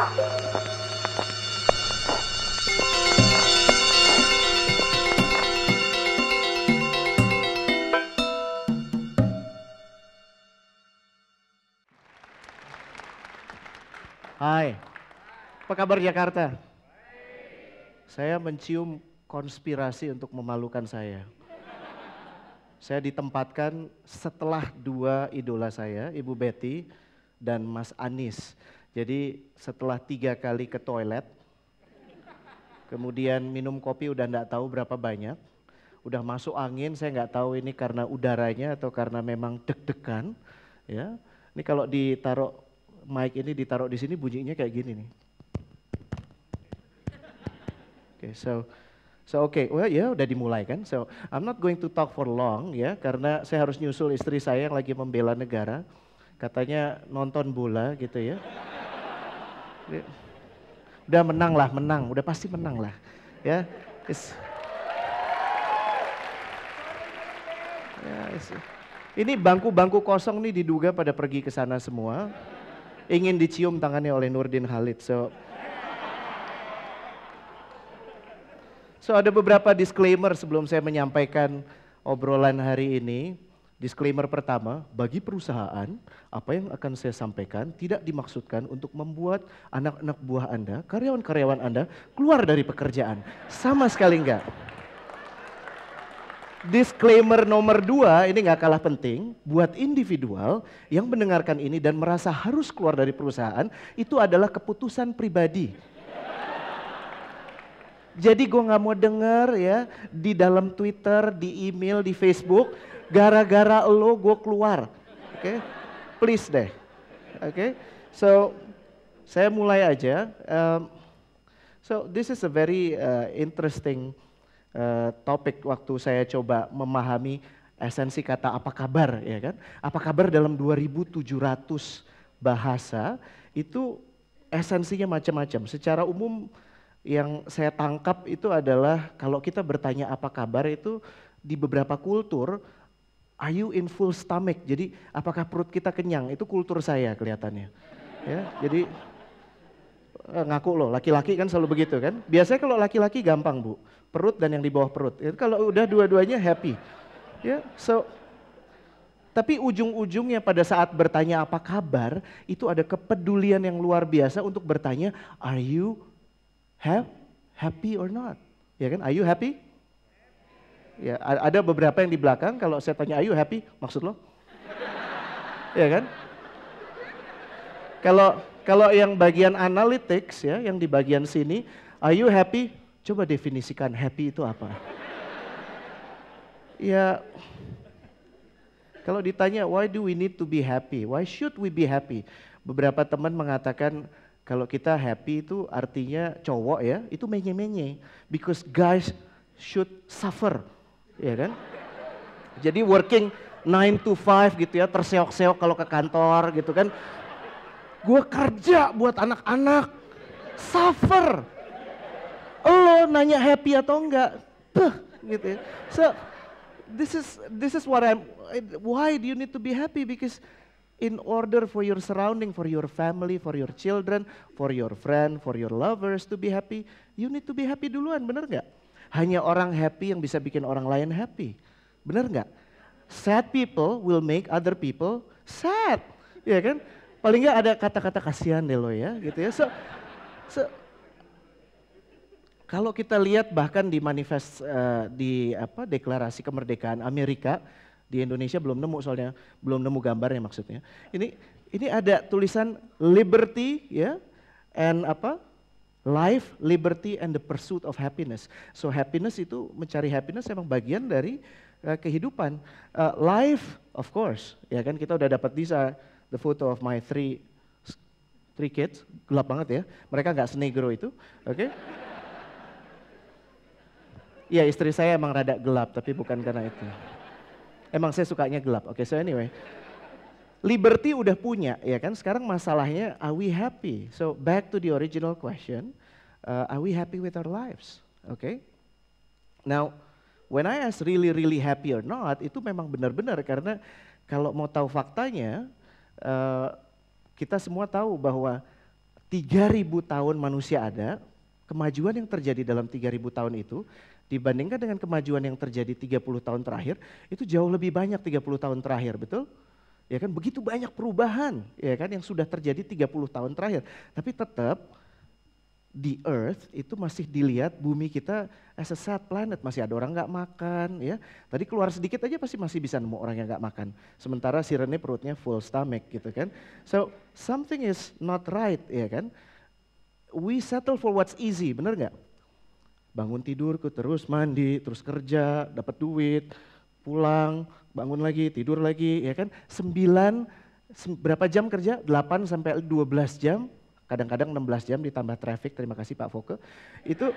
Hai, apa kabar Jakarta? Saya mencium konspirasi untuk memalukan saya. Saya ditempatkan setelah dua idola saya, Ibu Betty dan Mas Anies. Jadi setelah 3 kali ke toilet, kemudian minum kopi udah nggak tahu berapa banyak, udah masuk angin, saya nggak tahu ini karena udaranya atau karena memang deg-degan. Ya, ini kalau ditaruh mic ini ditaruh di sini bunyinya kayak gini nih. Okay, okay, well ya udah dimulai kan. So I'm not going to talk for long ya, karena saya harus nyusul istri saya yang lagi membela negara. Katanya nonton bola gitu ya. Udah menang lah, udah pasti menang lah. Ya, ini bangku-bangku kosong nih diduga pada pergi ke sana semua. Ingin dicium tangannya oleh Nurdin Halid. So ada beberapa disclaimer sebelum saya menyampaikan obrolan hari ini. Disclaimer pertama, bagi perusahaan, apa yang akan saya sampaikan tidak dimaksudkan untuk membuat anak-anak buah Anda, karyawan-karyawan Anda keluar dari pekerjaan. Sama sekali enggak. Disclaimer nomor 2, ini gak kalah penting, buat individual yang mendengarkan ini dan merasa harus keluar dari perusahaan, itu adalah keputusan pribadi. Jadi gue gak mau denger ya, di dalam Twitter, di email, di Facebook, gara-gara lo gue keluar. Oke, please deh. Oke, so saya mulai aja. So this is a very interesting topik waktu saya coba memahami esensi kata apa kabar, ya kan? Apa kabar dalam 2.700 bahasa itu esensinya macam-macam. Secara umum yang saya tangkap itu adalah kalau kita bertanya apa kabar itu di beberapa kultur, are you in full stomach? Jadi apakah perut kita kenyang? Itu kultur saya kelihatannya. Ya, jadi ngaku loh, laki-laki kan selalu begitu kan. Biasanya kalau laki-laki gampang Bu, perut dan yang di bawah perut. Kalau udah dua-duanya happy. Ya, so tapi ujung-ujungnya pada saat bertanya apa kabar, itu ada kepedulian yang luar biasa untuk bertanya, are you happy or not? Ya kan, are you happy? Ya, ada beberapa yang di belakang kalau saya tanya are you happy, maksud lo? Ya kan? Kalau yang bagian analytics ya, yang di bagian sini, are you happy? Coba definisikan happy itu apa? Ya, kalau ditanya why do we need to be happy? Why should we be happy? Beberapa teman mengatakan kalau kita happy itu artinya cowok ya, itu menye-menye. Because guys should suffer, ya kan? Jadi working 9 to 5 gitu ya, terseok-seok kalau ke kantor gitu kan. Gue kerja buat anak-anak, suffer. Lo nanya happy atau enggak, gitu ya. So this is what why do you need to be happy? Because in order for your surrounding, for your family, for your children, for your friend, for your lovers to be happy, you need to be happy duluan, bener nggak? Hanya orang happy yang bisa bikin orang lain happy, bener nggak? Sad people will make other people sad, ya kan? Paling nggak ada kata-kata kasihan deh lo ya, gitu ya. So kalau kita lihat bahkan di manifest di deklarasi kemerdekaan Amerika, di Indonesia belum nemu soalnya, belum nemu gambarnya maksudnya. Ini ada tulisan liberty ya, and life, liberty and the pursuit of happiness. So happiness itu, mencari happiness emang bagian dari kehidupan. Life of course, ya kan kita udah dapat the photo of my three kids, gelap banget ya. Mereka nggak senegro itu, oke? Iya, istri saya emang rada gelap, tapi bukan karena itu. Emang saya sukanya gelap. Oke, so anyway. Liberty udah punya, ya kan? Sekarang masalahnya, are we happy? So back to the original question, are we happy with our lives? Okay? Now, when I ask really happy or not, itu memang benar-benar karena kalau mau tahu faktanya, kita semua tahu bahwa 3.000 tahun manusia ada, kemajuan yang terjadi dalam 3.000 tahun itu dibandingkan dengan kemajuan yang terjadi 30 tahun terakhir, itu jauh lebih banyak 30 tahun terakhir, betul? Ya kan, begitu banyak perubahan ya kan yang sudah terjadi 30 tahun terakhir. Tapi tetap di Earth itu masih dilihat bumi kita as a sad planet, masih ada orang nggak makan ya. Tadi keluar sedikit aja pasti masih bisa nemu orang yang nggak makan. Sementara si Rene perutnya full stomach gitu kan. So something is not right ya kan. We settle for what's easy, bener nggak? Bangun tidurku terus mandi, terus kerja, dapat duit, pulang, bangun lagi, tidur lagi, ya kan? Berapa jam kerja? 8 sampai 12 jam, kadang-kadang 16 jam ditambah traffic, terima kasih Pak Foke. Itu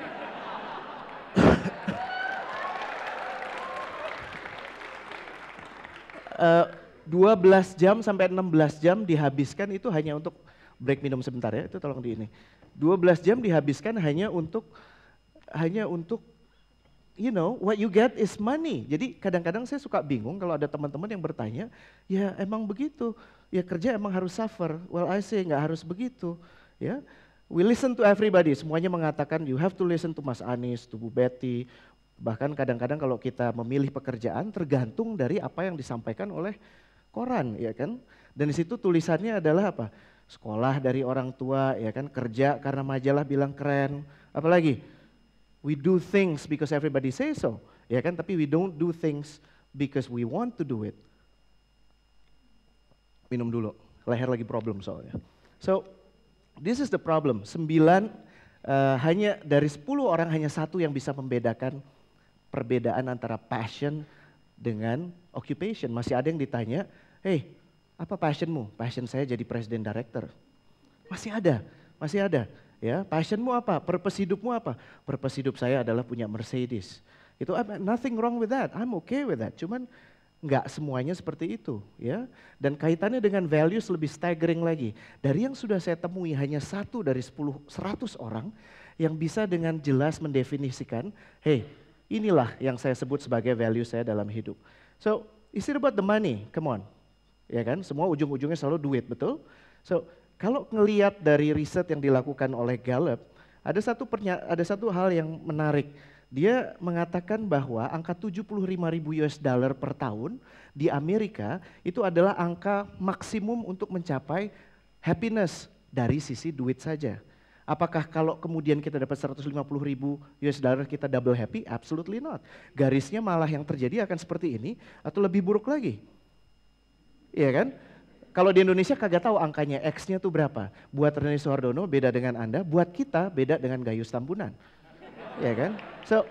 12 jam sampai 16 jam dihabiskan itu hanya untuk break minum sebentar ya, itu tolong di ini. 12 jam dihabiskan hanya untuk you know, what you get is money. Jadi kadang-kadang saya suka bingung kalau ada teman-teman yang bertanya, ya emang begitu, ya kerja emang harus suffer. Well I say nggak harus begitu. Ya, we listen to everybody, semuanya mengatakan you have to listen to Mas Anies, to Bu Betty. Bahkan kadang-kadang kalau kita memilih pekerjaan tergantung dari apa yang disampaikan oleh koran, ya kan. Dan di situ tulisannya adalah apa? Sekolah dari orang tua, ya kan, kerja karena majalah bilang keren. Apalagi? We do things because everybody says so, ya kan? Tapi we don't do things because we want to do it. Minum dulu, leher lagi problem soalnya. So, this is the problem. 9, hanya dari 10 orang hanya 1 yang bisa membedakan perbedaan antara passion dengan occupation. Masih ada yang ditanya, hey, apa passionmu? Passion saya jadi presiden director. Masih ada. Ya, passionmu apa? Purpose hidupmu apa? Purpose hidup saya adalah punya Mercedes. Itu nothing wrong with that. I'm okay with that. Cuman nggak semuanya seperti itu, ya. Dan kaitannya dengan values lebih staggering lagi. Dari yang sudah saya temui hanya 1 dari 100 orang yang bisa dengan jelas mendefinisikan, hey, inilah yang saya sebut sebagai value saya dalam hidup. So, is it about the money? Come on. Ya kan? Semua ujung-ujungnya selalu duit, betul? So, kalau ngelihat dari riset yang dilakukan oleh Gallup, ada satu hal yang menarik. Dia mengatakan bahwa angka 75.000 US dollar per tahun di Amerika itu adalah angka maksimum untuk mencapai happiness dari sisi duit saja. Apakah kalau kemudian kita dapat 150.000 US dollar kita double happy? Absolutely not. Garisnya malah yang terjadi akan seperti ini atau lebih buruk lagi. Iya kan? Kalau di Indonesia kagak tahu angkanya, X-nya tuh berapa. Buat Rene Suhardono beda dengan Anda, buat kita beda dengan Gayus Tambunan. Ya kan? So,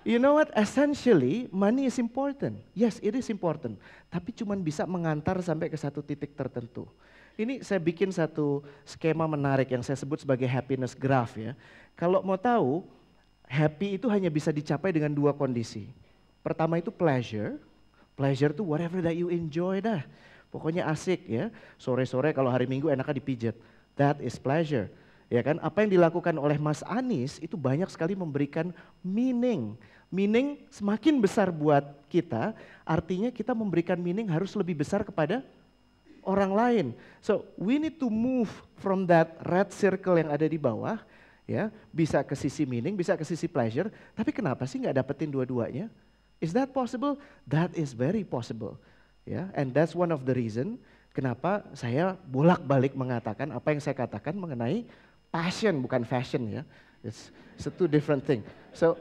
you know what? Essentially, money is important. Yes, it is important. Tapi cuman bisa mengantar sampai ke satu titik tertentu. Ini saya bikin satu skema menarik yang saya sebut sebagai happiness graph ya. Kalau mau tahu, happy itu hanya bisa dicapai dengan 2 kondisi. Pertama itu pleasure. Pleasure itu whatever that you enjoy dah. Pokoknya asik ya, sore-sore kalau hari Minggu enaknya dipijat. That is pleasure. Ya kan, apa yang dilakukan oleh Mas Anies itu banyak sekali memberikan meaning. Meaning semakin besar buat kita, artinya kita memberikan meaning harus lebih besar kepada orang lain. So we need to move from that red circle yang ada di bawah, ya, bisa ke sisi meaning, bisa ke sisi pleasure, tapi kenapa sih nggak dapetin dua-duanya? Is that possible? That is very possible. Ya, and that's one of the reason kenapa saya bolak-balik mengatakan apa yang saya katakan mengenai passion bukan fashion ya. It's a two different thing. So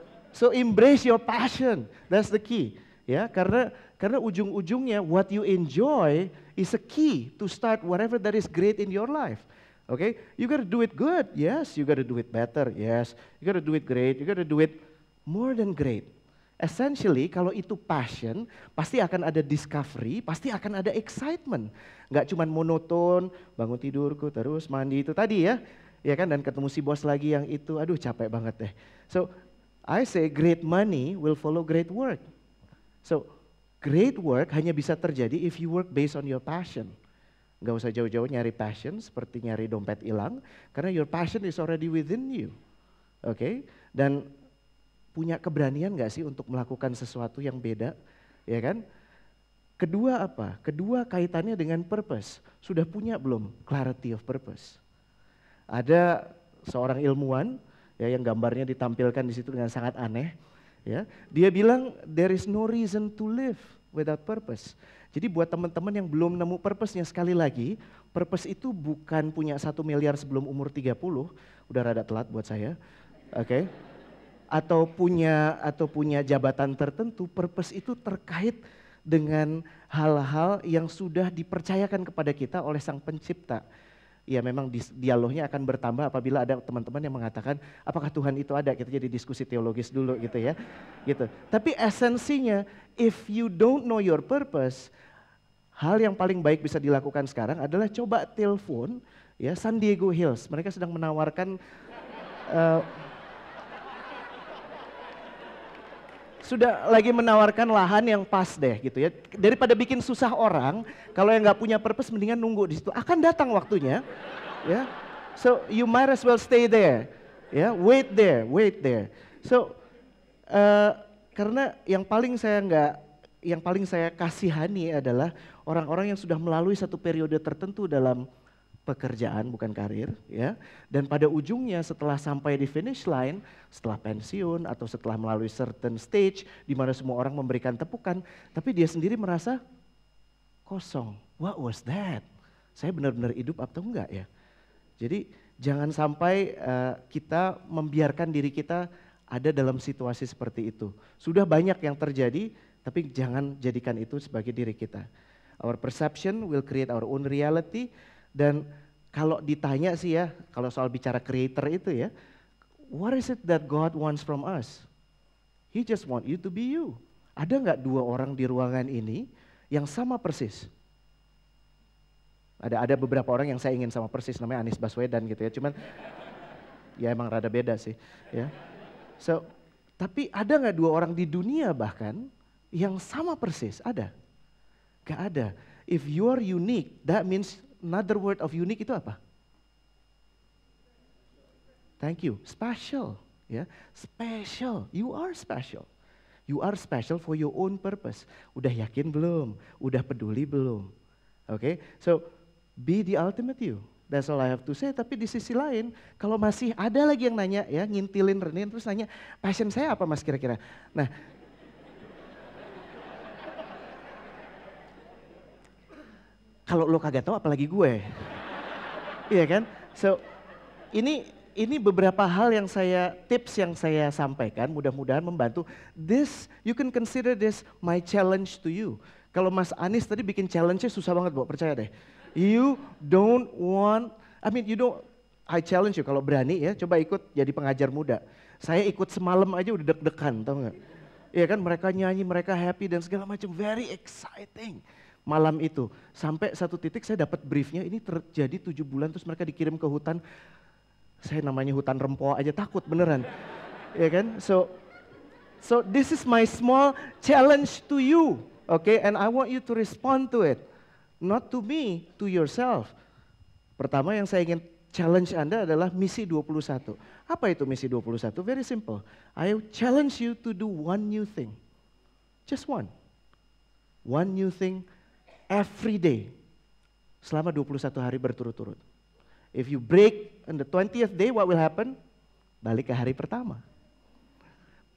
embrace your passion. That's the key. Ya, karena ujung-ujungnya what you enjoy is a key to start whatever that is great in your life. Okay? You got to do it good. Yes, you got to do it better. Yes, you got to do it great. You got to do it more than great. Essentially kalau itu passion, pasti akan ada discovery, pasti akan ada excitement. Nggak cuma monoton, bangun tidurku terus mandi itu tadi ya. Ya kan, dan ketemu si bos lagi yang itu, aduh capek banget deh. So, I say great money will follow great work. So, great work hanya bisa terjadi if you work based on your passion. Nggak usah jauh-jauh nyari passion seperti nyari dompet hilang, karena your passion is already within you. Oke, dan punya keberanian gak sih untuk melakukan sesuatu yang beda, ya kan? Kedua apa? Kedua kaitannya dengan purpose. Sudah punya belum clarity of purpose? Ada seorang ilmuwan ya yang gambarnya ditampilkan di situ dengan sangat aneh ya. Dia bilang there is no reason to live without purpose. Jadi buat teman-teman yang belum nemu purpose-nya, sekali lagi, purpose itu bukan punya 1 miliar sebelum umur 30, udah rada telat buat saya. Oke. Atau punya jabatan tertentu. Purpose itu terkait dengan hal-hal yang sudah dipercayakan kepada kita oleh Sang Pencipta. Ya memang dialognya akan bertambah apabila ada teman-teman yang mengatakan apakah Tuhan itu ada, kita jadi diskusi teologis dulu gitu ya. Gitu. Tapi esensinya, if you don't know your purpose, hal yang paling baik bisa dilakukan sekarang adalah coba telepon ya San Diego Hills. Mereka sedang menawarkan sudah lagi menawarkan lahan yang pas deh gitu ya. Daripada bikin susah orang, kalau yang nggak punya purpose mendingan nunggu di situ. Akan datang waktunya, ya. So you might as well stay there, ya. Wait there. So karena yang paling saya kasihani adalah orang-orang yang sudah melalui satu periode tertentu dalam pekerjaan bukan karir ya, dan pada ujungnya setelah sampai di finish line, setelah pensiun atau setelah melalui certain stage di mana semua orang memberikan tepukan, tapi dia sendiri merasa kosong. What was that? Saya benar-benar hidup atau enggak ya? Jadi jangan sampai kita membiarkan diri kita ada dalam situasi seperti itu. Sudah banyak yang terjadi, tapi jangan jadikan itu sebagai diri kita. Our perception will create our own reality. Dan kalau ditanya sih ya, kalau soal bicara creator itu ya, what is it that God wants from us? He just want you to be you. Ada nggak 2 orang di ruangan ini yang sama persis? Ada beberapa orang yang saya ingin sama persis, namanya Anies Baswedan gitu ya, cuman ya emang rada beda sih ya. So, tapi ada nggak 2 orang di dunia bahkan yang sama persis? Ada? Gak ada. If you are unique, that means another word of unique itu apa? Thank you. Special, ya. Special. You are special. You are special for your own purpose. Udah yakin belum? Udah peduli belum? Oke. So, be the ultimate you. That's all I have to say. Tapi di sisi lain, kalau masih ada lagi yang nanya ya, ngintilin Renin terus nanya, passion saya apa Mas kira-kira? Nah, kalau lo kagak tahu apalagi gue. Iya kan? So, ini beberapa hal yang tips yang saya sampaikan, mudah-mudahan membantu. You can consider this my challenge to you. Kalau Mas Anies tadi bikin challenge-nya susah banget, Bu, percaya deh. I challenge you kalau berani ya, coba ikut jadi pengajar muda. Saya ikut semalam aja udah deg-degan, tau gak? Iya kan, mereka nyanyi, mereka happy dan segala macam, very exciting. Malam itu, sampai satu titik saya dapat briefnya, ini terjadi 7 bulan terus mereka dikirim ke hutan. Saya namanya hutan Rempoa aja takut beneran. Ya kan? So this is my small challenge to you. Okay? And I want you to respond to it. Not to me, to yourself. Pertama yang saya ingin challenge Anda adalah misi 21. Apa itu misi 21? Very simple. I challenge you to do one new thing. Just one. One new thing every day. Selama 21 hari berturut-turut. If you break on the 20th day, what will happen? Balik ke hari pertama.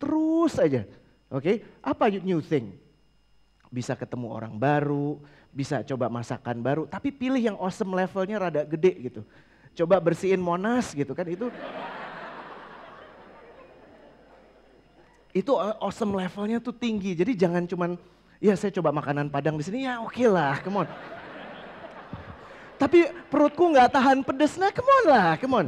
Terus aja. Oke, apa new thing? Bisa ketemu orang baru, bisa coba masakan baru, tapi pilih yang awesome levelnya rada gede gitu. Coba bersihin Monas gitu kan, itu awesome levelnya tuh tinggi. Jadi jangan cuman, ya saya coba makanan Padang di sini, ya oke lah, come on. Tapi perutku nggak tahan pedes, nah come on lah, come on.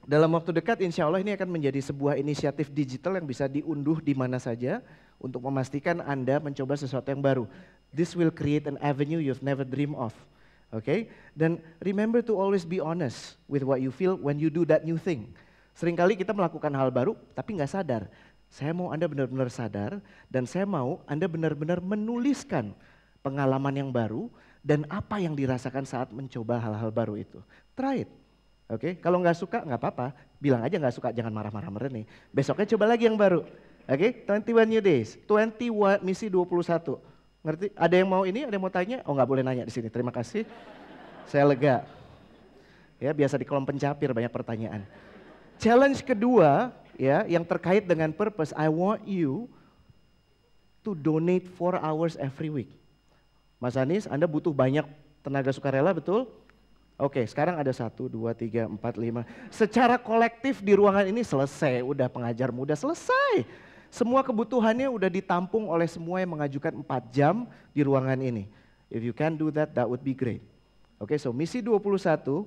Dalam waktu dekat insya Allah ini akan menjadi sebuah inisiatif digital yang bisa diunduh di mana saja untuk memastikan Anda mencoba sesuatu yang baru. This will create an avenue you've never dream of. Okay? Dan remember to always be honest with what you feel when you do that new thing. Seringkali kita melakukan hal baru tapi nggak sadar. Saya mau Anda benar-benar sadar dan saya mau Anda benar-benar menuliskan pengalaman yang baru dan apa yang dirasakan saat mencoba hal-hal baru itu. Try it. Oke, kalau nggak suka nggak apa-apa, bilang aja nggak suka, jangan marah-marah nih. Besoknya coba lagi yang baru. Oke, 21 new days, 21 misi 21. Ngerti? Ada yang mau ini? Ada yang mau tanya? Oh nggak boleh nanya di sini. Terima kasih. Saya lega. Ya biasa di kolom pencapir banyak pertanyaan. Challenge kedua ya yang terkait dengan purpose. I want you to donate 4 hours every week. Mas Anies, Anda butuh banyak tenaga sukarela, betul? Oke, sekarang ada 1, 2, 3, 4, 5. Secara kolektif di ruangan ini selesai, udah pengajar muda selesai. Semua kebutuhannya udah ditampung oleh semua yang mengajukan 4 jam di ruangan ini. If you can do that, that would be great. Oke, so misi 21,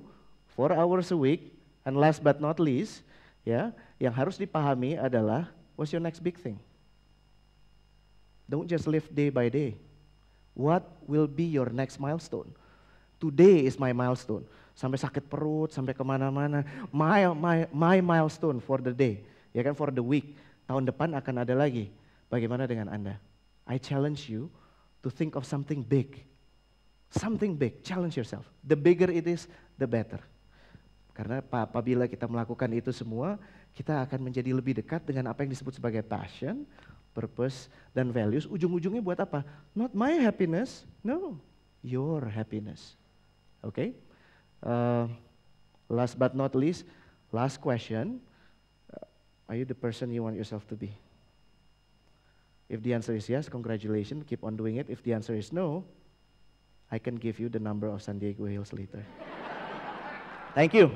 4 hours a week, and last but not least, ya, yang harus dipahami adalah, what's your next big thing? Don't just live day by day. What will be your next milestone? Today is my milestone. Sampai sakit perut, sampai kemana-mana. My milestone for the day. Ya kan, for the week. Tahun depan akan ada lagi. Bagaimana dengan Anda? I challenge you to think of something big. Something big, challenge yourself. The bigger it is, the better. Karena apabila kita melakukan itu semua, kita akan menjadi lebih dekat dengan apa yang disebut sebagai passion, purpose, dan values. Ujung-ujungnya buat apa? Not my happiness, no, your happiness. Okay? Last but not least, last question. Are you the person you want yourself to be? If the answer is yes, congratulations, keep on doing it. If the answer is no, I can give you the number of San Diego Hills later. Thank you.